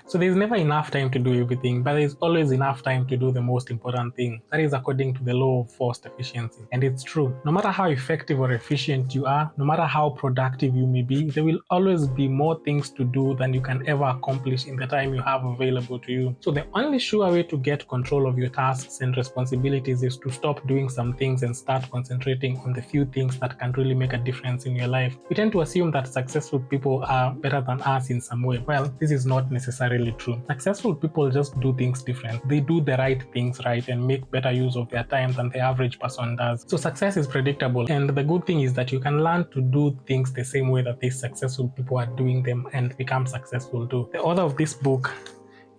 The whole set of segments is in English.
So there's never enough time to do everything, but there's always enough time to do the most important thing. That is according to the law of forced efficiency. And it's true. No matter how effective or efficient you are, no matter how productive you may be, there will always be more things to do than you can ever accomplish in the time you have available to you. So the only sure way to get control of your tasks and responsibilities is to stop doing some things and start concentrating on the few things that can really make a difference in your life. We tend to assume that successful people are better than us in some way. Well, this is not necessarily true. Successful people just do things different. They do the right things right and make better use of their time than the average person does. So success is predictable, and the good thing is that you can learn to do things the same way that these successful people are doing them and become successful too. The author of this book,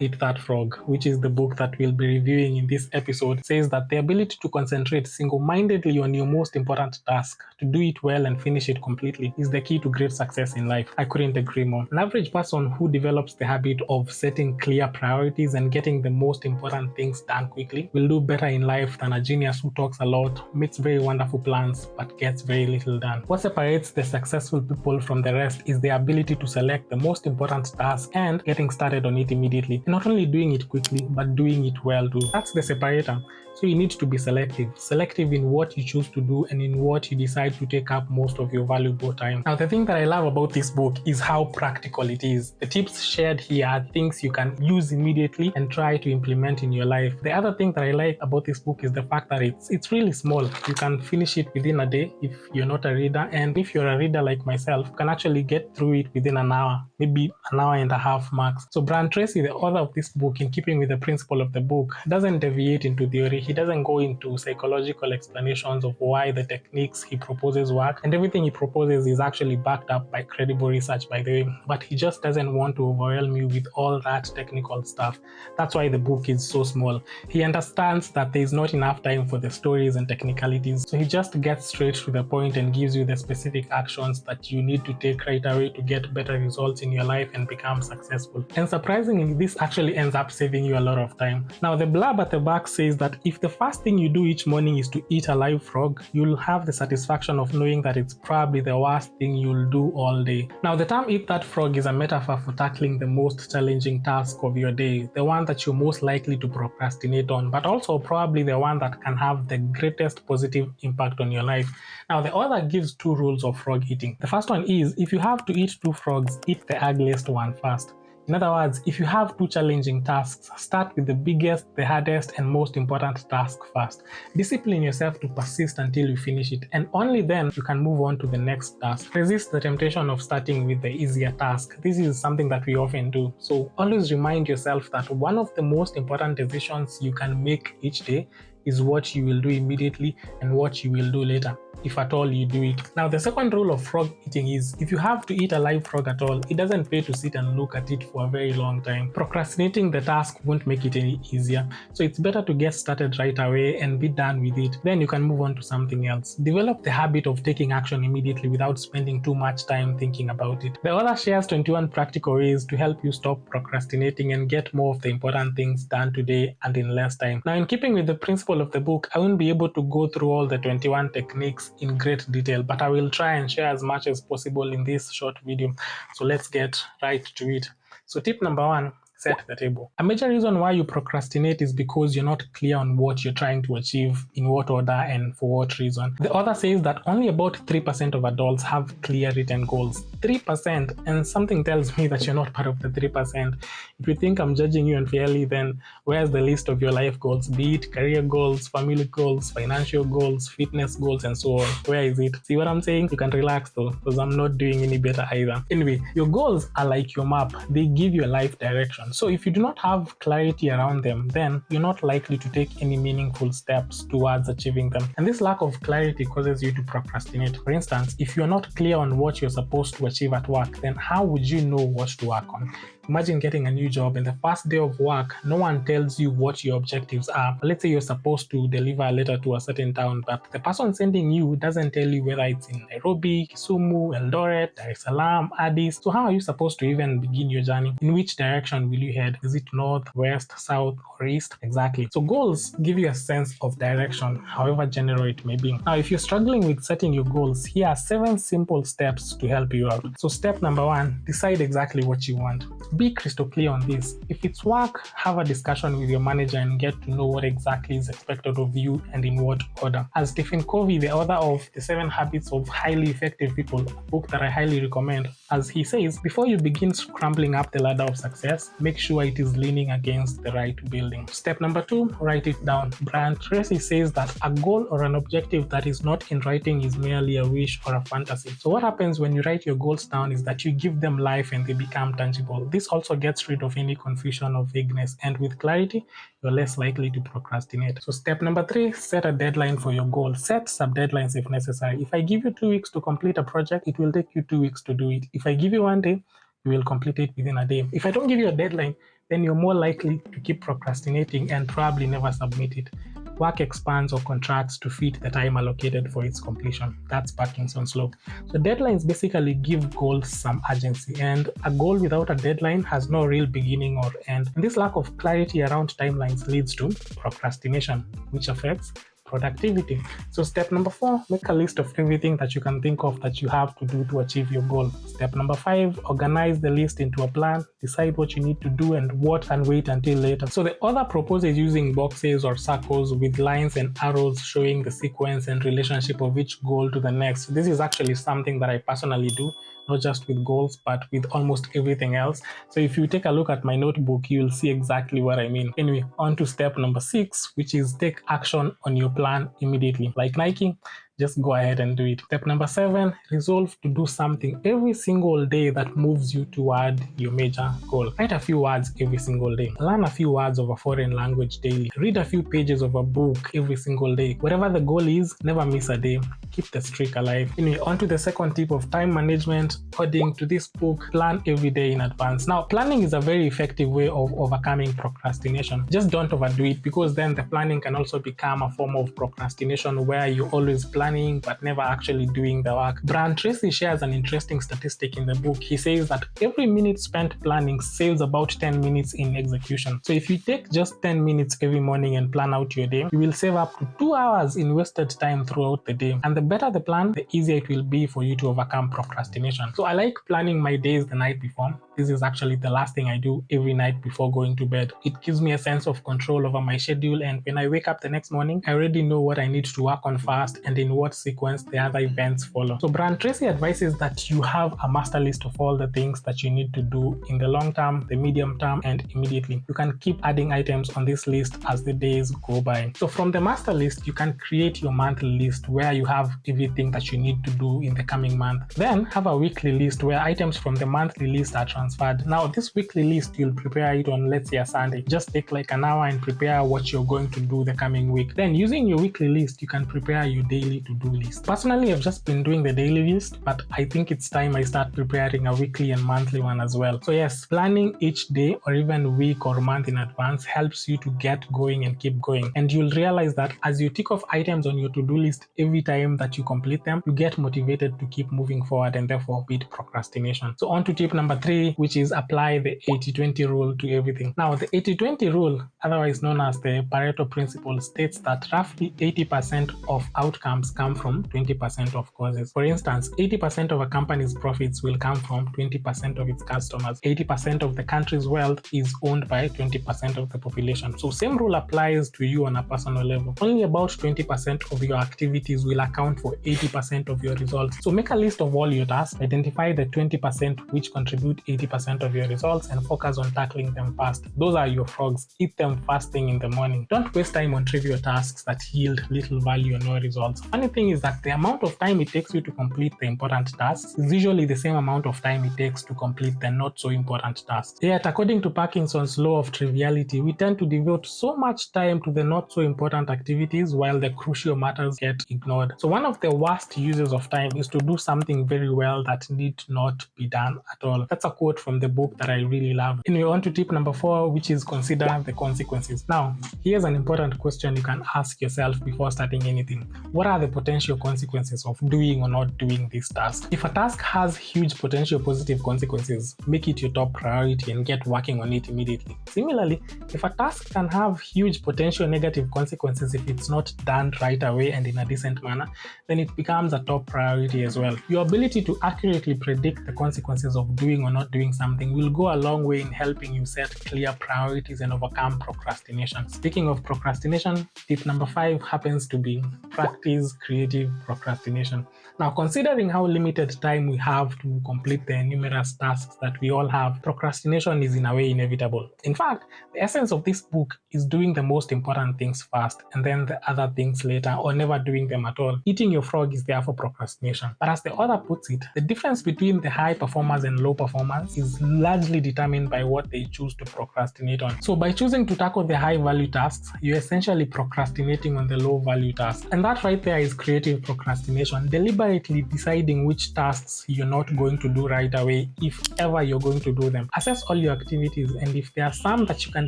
Eat That Frog, which is the book that we'll be reviewing in this episode, says that the ability to concentrate single-mindedly on your most important task, to do it well and finish it completely, is the key to great success in life. I couldn't agree more. An average person who develops the habit of setting clear priorities and getting the most important things done quickly will do better in life than a genius who talks a lot, makes very wonderful plans, but gets very little done. What separates the successful people from the rest is the ability to select the most important task and getting started on it immediately. Not only doing it quickly, but doing it well too. That's the separator. So you need to be selective in what you choose to do and in what you decide to take up most of your valuable time. Now, the thing that I love about this book is how practical it is. The tips shared here are things you can use immediately and try to implement in your life. The other thing that I like about this book is the fact that it's really small. You can finish it within a day if you're not a reader, and if you're a reader like myself, you can actually get through it within an hour, maybe an hour and a half max. So Brian Tracy, the author of this book, in keeping with the principle of the book, doesn't deviate into theory. He doesn't go into psychological explanations of why the techniques he proposes work, and everything he proposes is actually backed up by credible research, by the way, but he just doesn't want to overwhelm you with all that technical stuff. That's why the book is so small. He understands that there is not enough time for the stories and technicalities, so he just gets straight to the point and gives you the specific actions that you need to take right away to get better results in your life and become successful. And surprisingly, this actually ends up saving you a lot of time. Now, the blurb at the back says that if the first thing you do each morning is to eat a live frog, you'll have the satisfaction of knowing that it's probably the worst thing you'll do all day. Now, the term Eat That Frog is a metaphor for tackling the most challenging task of your day, the one that you're most likely to procrastinate on, but also probably the one that can have the greatest positive impact on your life. Now, the author gives 2 rules of frog eating. The first one is, if you have to eat 2 frogs, eat the ugliest one first. In other words, if you have 2 challenging tasks, start with the biggest, the hardest, and most important task first. Discipline yourself to persist until you finish it, and only then you can move on to the next task. Resist the temptation of starting with the easier task. This is something that we often do. So always remind yourself that one of the most important decisions you can make each day is what you will do immediately and what you will do later, if at all you do it. Now, the second rule of frog eating is, if you have to eat a live frog at all, it doesn't pay to sit and look at it for a very long time. Procrastinating the task won't make it any easier, so it's better to get started right away and be done with it. Then you can move on to something else. Develop the habit of taking action immediately without spending too much time thinking about it. The author shares 21 practical ways to help you stop procrastinating and get more of the important things done today and in less time. Now, in keeping with the principle of the book, I won't be able to go through all the 21 techniques in great detail, but I will try and share as much as possible in this short video. So let's get right to it. So tip number 1, set the table. A major reason why you procrastinate is because you're not clear on what you're trying to achieve, in what order and for what reason. The author says that only about 3% of adults have clear written goals. 3%, and something tells me that you're not part of the 3%. If you think I'm judging you unfairly, then where's the list of your life goals? Be it career goals, family goals, financial goals, fitness goals, and so on. Where is it? See what I'm saying? You can relax though, because I'm not doing any better either. Anyway, your goals are like your map. They give you a life direction. So if you do not have clarity around them, then you're not likely to take any meaningful steps towards achieving them. And this lack of clarity causes you to procrastinate. For instance, if you're not clear on what you're supposed to achieve at work, then how would you know what to work on? Imagine getting a new job and the first day of work, no one tells you what your objectives are. Let's say you're supposed to deliver a letter to a certain town, but the person sending you doesn't tell you whether it's in Nairobi, Kisumu, Eldoret, Dar es Salaam, Addis. So how are you supposed to even begin your journey? In which direction will you head? Is it north, west, south, or east? Exactly. So goals give you a sense of direction, however general it may be. Now, if you're struggling with setting your goals, here are 7 simple steps to help you out. So step number 1, decide exactly what you want. be crystal clear on this. If it's work, have a discussion with your manager and get to know what exactly is expected of you and in what order. As Stephen Covey, the author of The 7 Habits of Highly Effective People, a book that I highly recommend, as he says, before you begin scrambling up the ladder of success, make sure it is leaning against the right building. Step number 2, write it down. Brian Tracy says that a goal or an objective that is not in writing is merely a wish or a fantasy. So what happens when you write your goals down is that you give them life and they become tangible. This also gets rid of any confusion or vagueness, and with clarity, you're less likely to procrastinate. So step number 3, set a deadline for your goal. Set sub-deadlines if necessary. If I give you 2 weeks to complete a project, it will take you 2 weeks to do it. If I give you 1 day, you will complete it within a day. If I don't give you a deadline, then you're more likely to keep procrastinating and probably never submit it. Work expands or contracts to fit the time allocated for its completion. That's Parkinson's law. So deadlines basically give goals some urgency, and a goal without a deadline has no real beginning or end. And this lack of clarity around timelines leads to procrastination, which affects productivity. So step number 4, make a list of everything that you can think of that you have to do to achieve your goal. Step number 5, organize the list into a plan. Decide what you need to do and what can wait until later. So the author proposes using boxes or circles with lines and arrows showing the sequence and relationship of each goal to the next. This is actually something that I personally do, not just with goals, but with almost everything else. So if you take a look at my notebook, you'll see exactly what I mean. Anyway, on to step number 6, which is take action on your plan immediately. Like Nike, just go ahead and do it. Step number 7, resolve to do something every single day that moves you toward your major goal. Write a few words every single day. Learn a few words of a foreign language daily. Read a few pages of a book every single day. Whatever the goal is, never miss a day. Keep the streak alive. Anyway, on to the second tip of time management. According to this book, plan every day in advance. Now, planning is a very effective way of overcoming procrastination. Just don't overdo it, because then the planning can also become a form of procrastination where you're always planning but never actually doing the work. Brian Tracy shares an interesting statistic in the book. He says that every minute spent planning saves about 10 minutes in execution. So if you take just 10 minutes every morning and plan out your day, you will save up to 2 hours in wasted time throughout the day. And the better the plan, the easier it will be for you to overcome procrastination. So I like planning my days the night before. This is actually the last thing I do every night before going to bed. It gives me a sense of control over my schedule, and when I wake up the next morning, I already know what I need to work on first and in what sequence the other events follow. So Brian Tracy advises that you have a master list of all the things that you need to do in the long term, the medium term, and immediately. You can keep adding items on this list as the days go by. So from the master list, you can create your monthly list where you have everything that you need to do in the coming month. Then have a weekly list where items from the monthly list are transferred. Now this weekly list, you'll prepare it on, let's say, a Sunday. Just take like an hour and prepare what you're going to do the coming week. Then using your weekly list, you can prepare your daily to-do list. Personally, I've just been doing the daily list, but I think it's time I start preparing a weekly and monthly one as well. So yes, planning each day or even week or month in advance helps you to get going and keep going. And you'll realize that as you tick off items on your to-do list every time that you complete them, you get motivated to keep moving forward and therefore beat procrastination. So on to tip number 3, which is apply the 80-20 rule to everything. Now the 80-20 rule, otherwise known as the Pareto principle, states that roughly 80% of outcomes come from 20% of causes. For instance, 80% of a company's profits will come from 20% of its customers. 80% of the country's wealth is owned by 20% of the population. So same rule applies to you on a personal level. Only about 20% of your activities will account for 80% of your results. So make a list of all your tasks, identify the 20% which contribute 80% of your results, and focus on tackling them fast. Those are your frogs. Eat them first thing in the morning. Don't waste time on trivial tasks that yield little value or no results. Funny thing is that the amount of time it takes you to complete the important tasks is usually the same amount of time it takes to complete the not so important tasks. Yet, according to Parkinson's law of triviality, we tend to devote so much time to the not so important activities while the crucial matters get ignored. So one of the worst uses of time is to do something very well that need not be done at all. That's a quote from the book that I really love. Anyway, on to tip number 4, which is consider the consequences. Now, here's an important question you can ask yourself before starting anything. What are the potential consequences of doing or not doing this task. If a task has huge potential positive consequences, make it your top priority and get working on it immediately. Similarly, if a task can have huge potential negative consequences if it's not done right away and in a decent manner, then it becomes a top priority as well. Your ability to accurately predict the consequences of doing or not doing something will go a long way in helping you set clear priorities and overcome procrastination. Speaking of procrastination, tip number 5 happens to be practice creative procrastination. Now, considering how limited time we have to complete the numerous tasks that we all have, procrastination is in a way inevitable. In fact, the essence of this book is doing the most important things first and then the other things later, or never doing them at all. Eating your frog is therefore procrastination. But as the author puts it, the difference between the high performers and low performers is largely determined by what they choose to procrastinate on. So by choosing to tackle the high value tasks, you're essentially procrastinating on the low value tasks. And that right there is creative procrastination, deliberately deciding which tasks you're not going to do right away, if ever you're going to do them. Assess all your activities, and if there are some that you can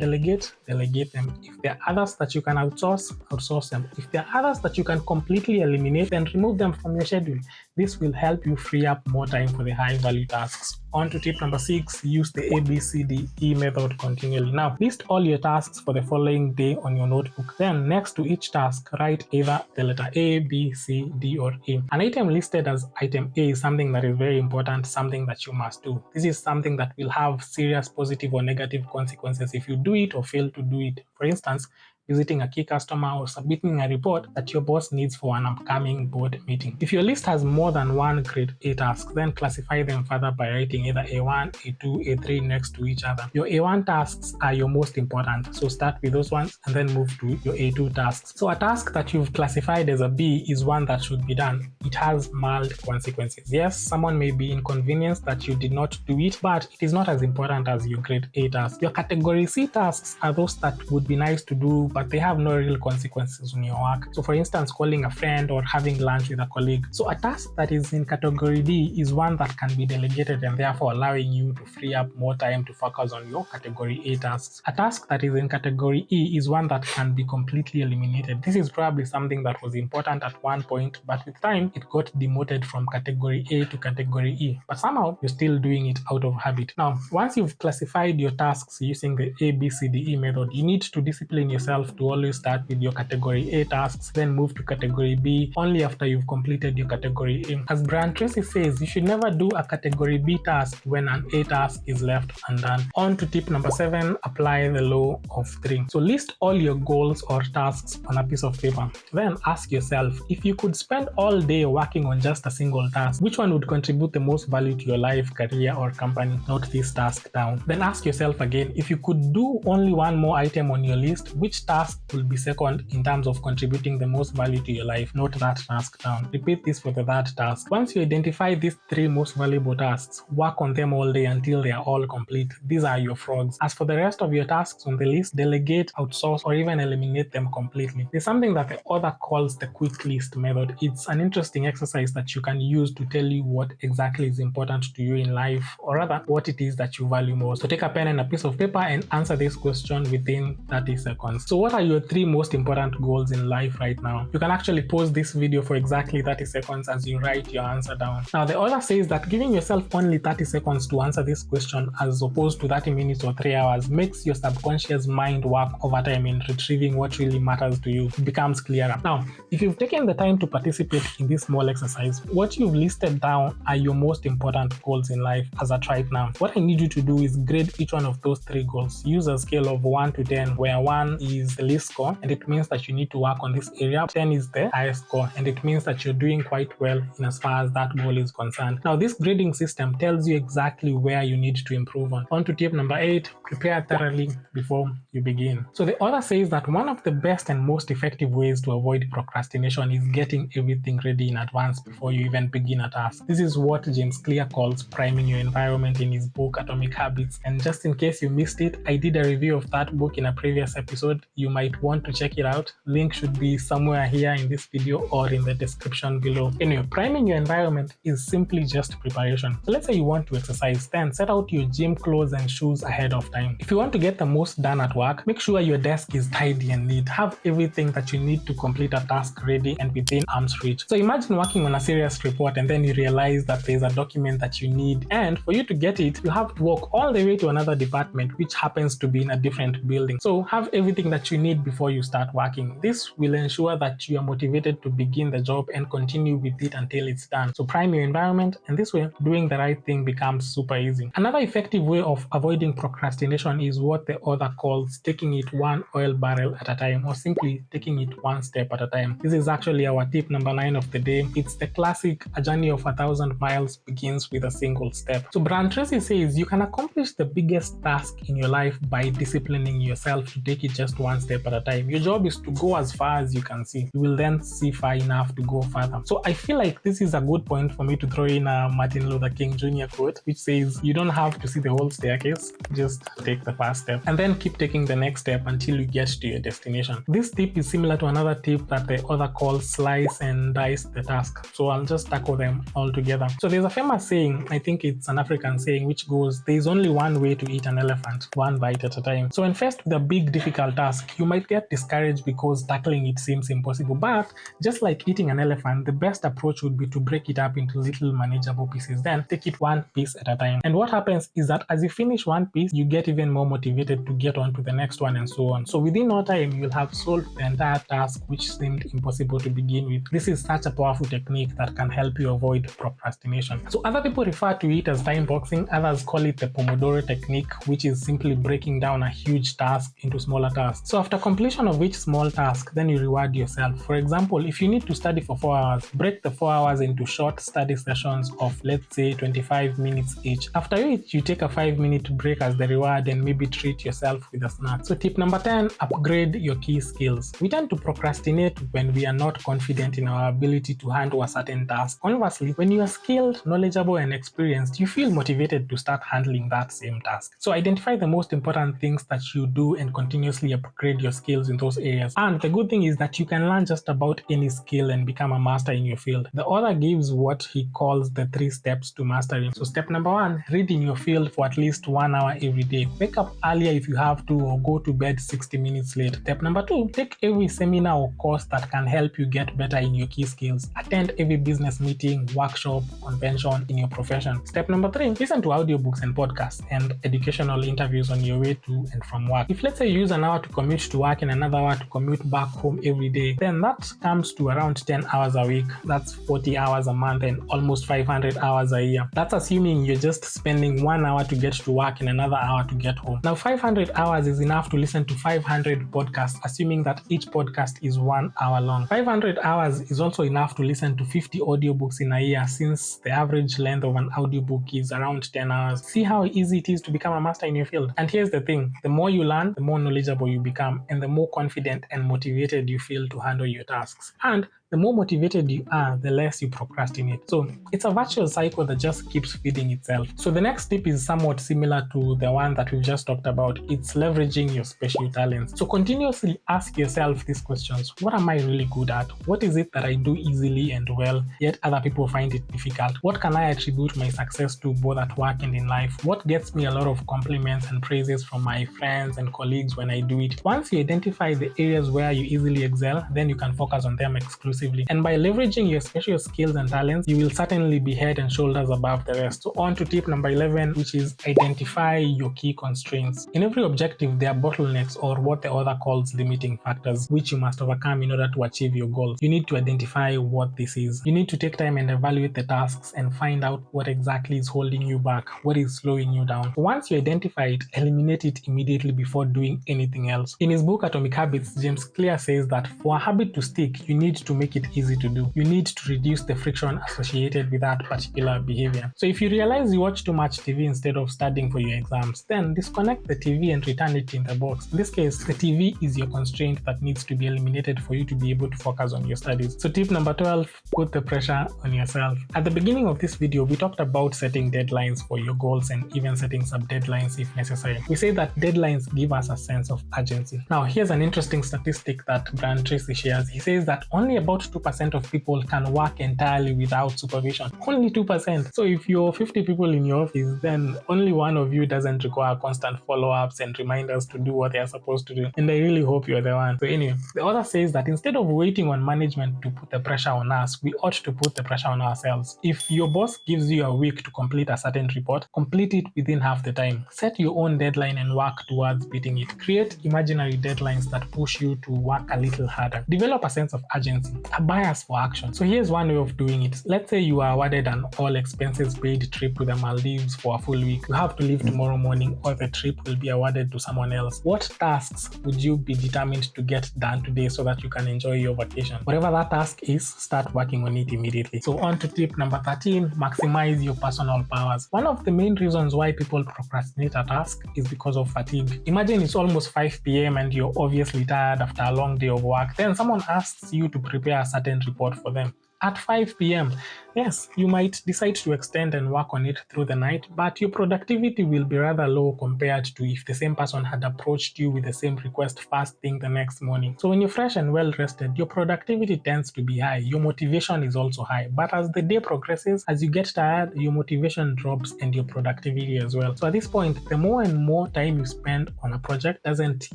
delegate, delegate them. If there are others that you can outsource, outsource them. If there are others that you can completely eliminate, then remove them from your schedule. This will help you free up more time for the high value tasks. On to tip number 6, use the ABCDE method continually. Now, list all your tasks for the following day on your notebook. Then, next to each task, write either the letter A, B, C, D, or E. An item listed as item A is something that is very important, something that you must do. This is something that will have serious positive or negative consequences if you do it or fail to do it. For instance, visiting a key customer or submitting a report that your boss needs for an upcoming board meeting. If your list has more than one grade A task, then classify them further by writing either A1, A2, A3 next to each other. Your A1 tasks are your most important, so start with those ones and then move to your A2 tasks. So a task that you've classified as a B is one that should be done. It has mild consequences. Yes, someone may be inconvenienced that you did not do it, but it is not as important as your grade A task. Your category C tasks are those that would be nice to do, but they have no real consequences on your work. So for instance, calling a friend or having lunch with a colleague. So a task that is in category D is one that can be delegated and therefore allowing you to free up more time to focus on your category A tasks. A task that is in category E is one that can be completely eliminated. This is probably something that was important at one point, but with time it got demoted from category A to category E. But somehow you're still doing it out of habit. Now, once you've classified your tasks using the ABCDE method, you need to discipline yourself to always start with your category A tasks, then move to category B only after you've completed your category A. As Brian Tracy says, you should never do a category B task when an A task is left undone. On to tip number 7, apply the law of 3. So list all your goals or tasks on a piece of paper. Then ask yourself, if you could spend all day working on just a single task, which one would contribute the most value to your life, career, or company? Note this task down. Then ask yourself again, if you could do only one more item on your list, which task will be second in terms of contributing the most value to your life? Note that task down. Repeat this for the third task. Once you identify these 3 most valuable tasks, work on them all day until they are all complete. These are your frogs. As for the rest of your tasks on the list, delegate, outsource, or even eliminate them completely. There's something that the author calls the quick list method. It's an interesting exercise that you can use to tell you what exactly is important to you in life, or rather, what it is that you value most. So take a pen and a piece of paper and answer this question within 30 seconds. So what are your 3 most important goals in life right now? You can actually pause this video for exactly 30 seconds as you write your answer down. Now, the author says that giving yourself only 30 seconds to answer this question as opposed to 30 minutes or 3 hours makes your subconscious mind work overtime in retrieving what really matters to you. It becomes clearer. Now, if you've taken the time to participate in this small exercise, what you've listed down are your most important goals in life as at right now. What I need you to do is grade each one of those 3 goals. Use a scale of 1 to 10, where 1 is the least score, and it means that you need to work on this area. 10 is the highest score, and it means that you're doing quite well in as far as that goal is concerned. Now, this grading system tells you exactly where you need to improve on. On to tip number 8, prepare thoroughly before you begin. So the author says that one of the best and most effective ways to avoid procrastination is getting everything ready in advance before you even begin a task. This is what James Clear calls priming your environment in his book Atomic Habits. And just in case you missed it, I did a review of that book in a previous episode. you might want to check it out. Link should be somewhere here in this video or in the description below. Anyway, priming your environment is simply just preparation. So let's say you want to exercise, then set out your gym clothes and shoes ahead of time. If you want to get the most done at work, make sure your desk is tidy and neat. Have everything that you need to complete a task ready and within arm's reach. So imagine working on a serious report and then you realize that there's a document that you need, and for you to get it, you have to walk all the way to another department, which happens to be in a different building. So have everything that you need before you start working. This will ensure that you are motivated to begin the job and continue with it until it's done. So prime your environment, and this way doing the right thing becomes super easy. Another effective way of avoiding procrastination is what the author calls taking it one oil barrel at a time, or simply taking it one step at a time. This is actually our tip number 9 of the day. It's the classic, a journey of 1,000 miles begins with a single step. So Brian Tracy says you can accomplish the biggest task in your life by disciplining yourself to take it just one step at a time. Your job is to go as far as you can see. You will then see far enough to go further. So I feel like this is a good point for me to throw in a Martin Luther King Jr. quote, which says you don't have to see the whole staircase, just take the first step and then keep taking the next step until you get to your destination. This tip is similar to another tip that the author calls slice and dice the task. So I'll just tackle them all together. So there's a famous saying, I think it's an African saying, which goes, there's only one way to eat an elephant, one bite at a time. So when faced with a big difficult task, you might get discouraged because tackling it seems impossible. But just like eating an elephant, the best approach would be to break it up into little manageable pieces, then take it one piece at a time. And what happens is that as you finish one piece, you get even more motivated to get on to the next one and so on. So within no time, you'll have solved the entire task which seemed impossible to begin with. This is such a powerful technique that can help you avoid procrastination. So other people refer to it as time boxing, others call it the Pomodoro technique, which is simply breaking down a huge task into smaller tasks. So after completion of each small task, then you reward yourself. For example, if you need to study for 4 hours, break the 4 hours into short study sessions of, let's say, 25 minutes each. After which, you take a 5-minute break as the reward and maybe treat yourself with a snack. So tip number 10, upgrade your key skills. We tend to procrastinate when we are not confident in our ability to handle a certain task. Conversely, when you are skilled, knowledgeable, and experienced, you feel motivated to start handling that same task. So identify the most important things that you do and continuously upgrade your skills in those areas. And the good thing is that you can learn just about any skill and become a master in your field. The author gives what he calls the 3 steps to mastery. So step number 1, read in your field for at least 1 hour every day. Wake up earlier if you have to, or go to bed 60 minutes late. Step number 2, take every seminar or course that can help you get better in your key skills. Attend every business meeting, workshop, convention in your profession. Step number 3, listen to audiobooks and podcasts and educational interviews on your way to and from work. If let's say you use an hour to commute to work and another hour to commute back home every day, then that comes to around 10 hours a week. That's 40 hours a month and almost 500 hours a year. That's assuming you're just spending 1 hour to get to work and another hour to get home. Now 500 hours is enough to listen to 500 podcasts, assuming that each podcast is 1 hour long. 500 hours is also enough to listen to 50 audiobooks in a year, since the average length of an audiobook is around 10 hours. See how easy it is to become a master in your field. And here's the thing, the more you learn, the more knowledgeable you become, and the more confident and motivated you feel to handle your tasks. And the more motivated you are, the less you procrastinate. So it's a virtuous cycle that just keeps feeding itself. So the next tip is somewhat similar to the one that we've just talked about. It's leveraging your special talents. So continuously ask yourself these questions. What am I really good at? What is it that I do easily and well, yet other people find it difficult? What can I attribute my success to, both at work and in life? What gets me a lot of compliments and praises from my friends and colleagues when I do it? Once you identify the areas where you easily excel, then you can focus on them exclusively. And by leveraging your special skills and talents, you will certainly be head and shoulders above the rest. So on to tip number 11, which is identify your key constraints. In every objective, there are bottlenecks, or what the author calls limiting factors, which you must overcome in order to achieve your goals. You need to identify what this is. You need to take time and evaluate the tasks and find out what exactly is holding you back, what is slowing you down. Once you identify it, eliminate it immediately before doing anything else. In his book Atomic Habits, James Clear says that for a habit to stick, you need to make make it easy to do. You need to reduce the friction associated with that particular behavior. So if you realize you watch too much TV instead of studying for your exams, then disconnect the TV and return it in the box. In this case, the TV is your constraint that needs to be eliminated for you to be able to focus on your studies. So tip number 12, put the pressure on yourself. At the beginning of this video, we talked about setting deadlines for your goals and even setting sub-deadlines if necessary. We say that deadlines give us a sense of urgency. Now, here's an interesting statistic that Brian Tracy shares. He says that only about 2% of people can work entirely without supervision. Only 2%. So if you're 50 people in your office, then only one of you doesn't require constant follow-ups and reminders to do what they are supposed to do. And I really hope you're the one. So anyway, the author says that instead of waiting on management to put the pressure on us, we ought to put the pressure on ourselves. If your boss gives you a week to complete a certain report, complete it within half the time. Set your own deadline and work towards beating it. Create imaginary deadlines that push you to work a little harder. Develop a sense of urgency, a bias for action. So here's one way of doing it. Let's say you are awarded an all expenses paid trip to the Maldives for a full week. You have to leave tomorrow morning or the trip will be awarded to someone else. What tasks would you be determined to get done today so that you can enjoy your vacation? Whatever that task is, start working on it immediately. So on to tip number 13, maximize your personal powers. One of the main reasons why people procrastinate a task is because of fatigue. Imagine it's almost 5 p.m. and you're obviously tired after a long day of work. Then someone asks you to prepare a certain report for them. At 5 p.m., yes, you might decide to extend and work on it through the night, but your productivity will be rather low compared to if the same person had approached you with the same request first thing the next morning. So when you're fresh and well rested, your productivity tends to be high. Your motivation is also high. But as the day progresses, as you get tired, your motivation drops and your productivity as well. So at this point, the more and more time you spend on a project doesn't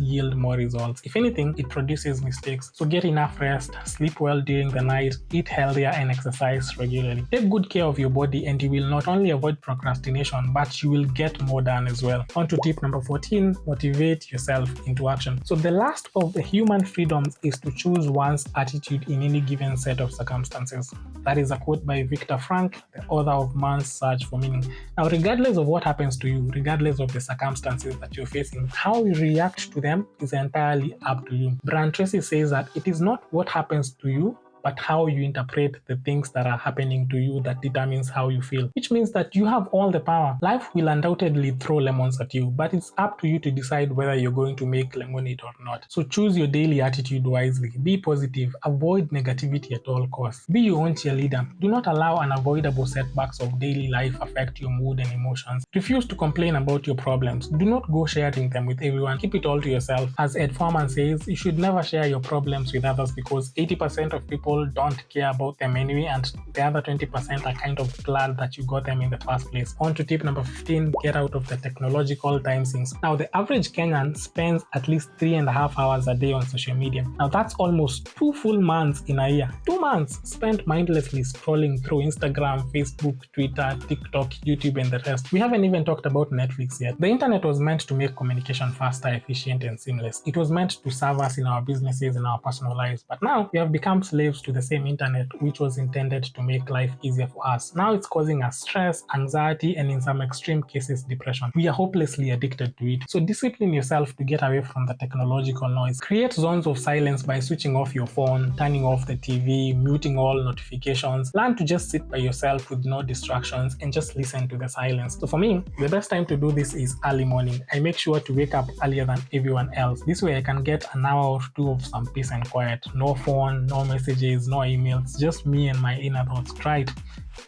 yield more results. If anything, it produces mistakes. So get enough rest, sleep well during the night, eat healthy, and exercise regularly. Take good care of your body and you will not only avoid procrastination, but you will get more done as well. On to tip number 14, motivate yourself into action. So the last of the human freedoms is to choose one's attitude in any given set of circumstances. That is a quote by Viktor Frankl, the author of Man's Search for Meaning. Now, regardless of what happens to you, regardless of the circumstances that you're facing, how you react to them is entirely up to you. Brian Tracy says that it is not what happens to you, but how you interpret the things that are happening to you that determines how you feel, which means that you have all the power. Life will undoubtedly throw lemons at you, but it's up to you to decide whether you're going to make lemonade or not. So choose your daily attitude wisely. Be positive. Avoid negativity at all costs. Be your own cheerleader. Do not allow unavoidable setbacks of daily life affect your mood and emotions. Refuse to complain about your problems. Do not go sharing them with everyone. Keep it all to yourself. As Ed Foreman says, you should never share your problems with others because 80% of people don't care about them anyway, and the other 20% are kind of glad that you got them in the first place. On to tip number 15, get out of the technological time sinks. Now, the average Kenyan spends at least 3.5 hours a day on social media. Now, that's almost 2 full months in a year. 2 months spent mindlessly scrolling through Instagram, Facebook, Twitter, TikTok, YouTube, and the rest. We haven't even talked about Netflix yet. The internet was meant to make communication faster, efficient, and seamless. It was meant to serve us in our businesses and our personal lives. But now, we have become slaves to the same internet, which was intended to make life easier for us. Now it's causing us stress, anxiety, and in some extreme cases, depression. We are hopelessly addicted to it. So discipline yourself to get away from the technological noise. Create zones of silence by switching off your phone, turning off the TV, muting all notifications. Learn to just sit by yourself with no distractions and just listen to the silence. So for me, the best time to do this is early morning. I make sure to wake up earlier than everyone else. This way I can get an hour or two of some peace and quiet. No phone, no messages, no emails, just me and my inner thoughts. Try it.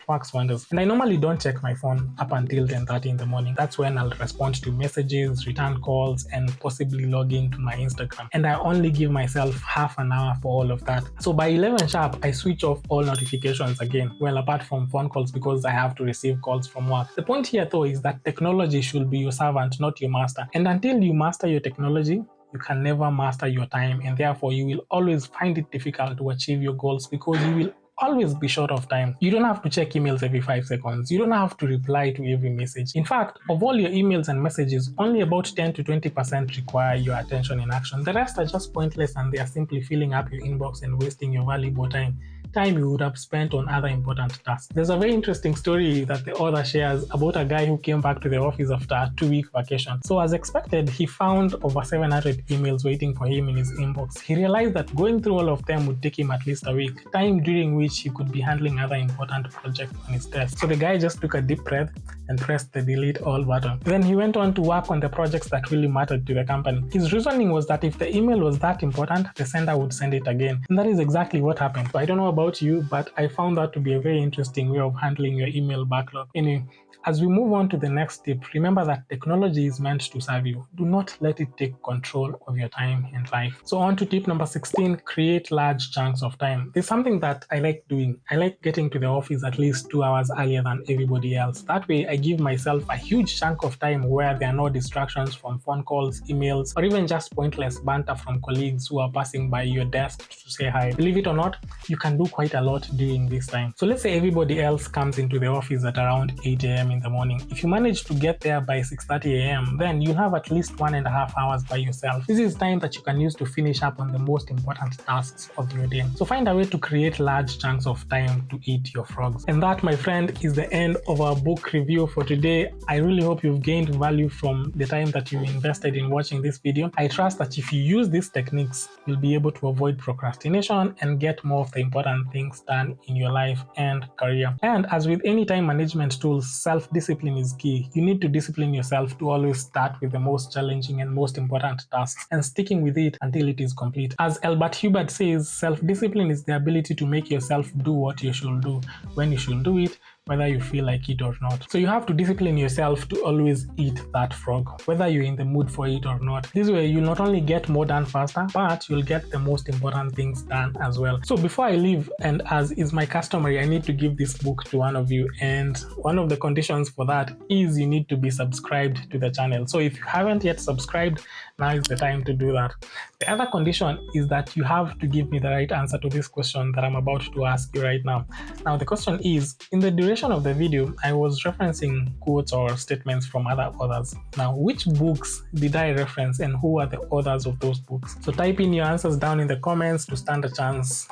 Works wonders. And I normally don't check my phone up until 10:30 in the morning. That's when I'll respond to messages, return calls, and possibly log into my Instagram. And I only give myself half an hour for all of that. So by 11 sharp, I switch off all notifications again. Well, apart from phone calls because I have to receive calls from work. The point here though is that technology should be your servant, not your master. And until you master your technology, you can never master your time, and therefore you will always find it difficult to achieve your goals because you will always be short of time. You don't have to check emails every 5 seconds. You don't have to reply to every message. In fact, of all your emails and messages, only about 10 to 20% require your attention and action. The rest are just pointless and they are simply filling up your inbox and wasting your valuable time. time you would have spent on other important tasks. There's a very interesting story that the author shares about a guy who came back to the office after a 2-week vacation. So as expected, he found over 700 emails waiting for him in his inbox. He realized that going through all of them would take him at least a week, time during which he could be handling other important projects on his desk. So the guy just took a deep breath and pressed the delete all button. Then he went on to work on the projects that really mattered to the company. His reasoning was that if the email was that important, the sender would send it again. And that is exactly what happened. So I don't know about you, but I found that to be a very interesting way of handling your email backlog. Anyway, as we move on to the next tip, remember that technology is meant to serve you. Do not let it take control of your time and life. So on to tip number 16, create large chunks of time. There's something that I like doing. I like getting to the office at least 2 hours earlier than everybody else. That way I give myself a huge chunk of time where there are no distractions from phone calls, emails, or even just pointless banter from colleagues who are passing by your desk to say hi. Believe it or not, you can do quite a lot during this time. So let's say everybody else comes into the office at around 8 a.m. in the morning. If you manage to get there by 6:30 a.m., then you'll have at least 1.5 hours by yourself. This is time that you can use to finish up on the most important tasks of your day. So find a way to create large chunks of time to eat your frogs. And that, my friend, is the end of our book review for today. I really hope you've gained value from the time that you invested in watching this video. I trust that if you use these techniques, you'll be able to avoid procrastination and get more of the important things done in your life and career. And as with any time management tools, self-discipline is key. You need to discipline yourself to always start with the most challenging and most important tasks and sticking with it until it is complete. As Albert Hubert says, self-discipline is the ability to make yourself do what you should do, when you should do it, whether you feel like it or not. So you have to discipline yourself to always eat that frog, whether you're in the mood for it or not. This way, you'll not only get more done faster, but you'll get the most important things done as well. So before I leave, and as is my customary, I need to give this book to one of you. And one of the conditions for that is you need to be subscribed to the channel. So if you haven't yet subscribed, now is the time to do that. The other condition is that you have to give me the right answer to this question that I'm about to ask you right now. Now, the question is, in the duration of the video, I was referencing quotes or statements from other authors. Now, which books did I reference and who are the authors of those books? So type in your answers down in the comments to stand a chance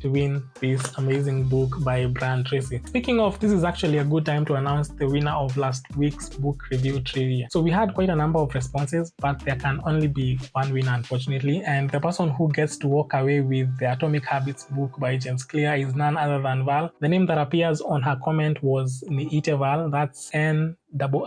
to win this amazing book by Brian Tracy. Speaking of, this is actually a good time to announce the winner of last week's book review trivia. So we had quite a number of responses, but there can only be one winner, unfortunately, and the person who gets to walk away with the Atomic Habits book by James Clear is none other than Val. The name that appears on her comment was Niiteval. That's NIITE_Val.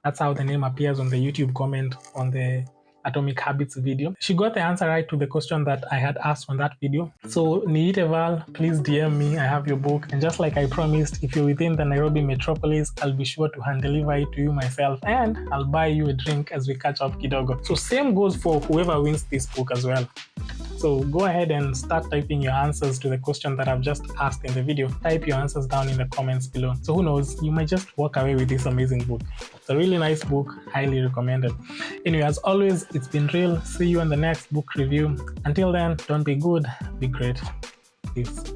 That's how the name appears on the YouTube comment on the Atomic Habits video. She got the answer right to the question that I had asked on that video. So Niiteval, please DM me. I have your book. And just like I promised, if you're within the Nairobi metropolis, I'll be sure to hand deliver it to you myself, and I'll buy you a drink as we catch up kidogo. So same goes for whoever wins this book as well. So go ahead and start typing your answers to the question that I've just asked in the video. Type your answers down in the comments below. So who knows, you might just walk away with this amazing book. It's a really nice book, highly recommended. Anyway, as always, it's been real. See you in the next book review. Until then, don't be good, be great. Peace.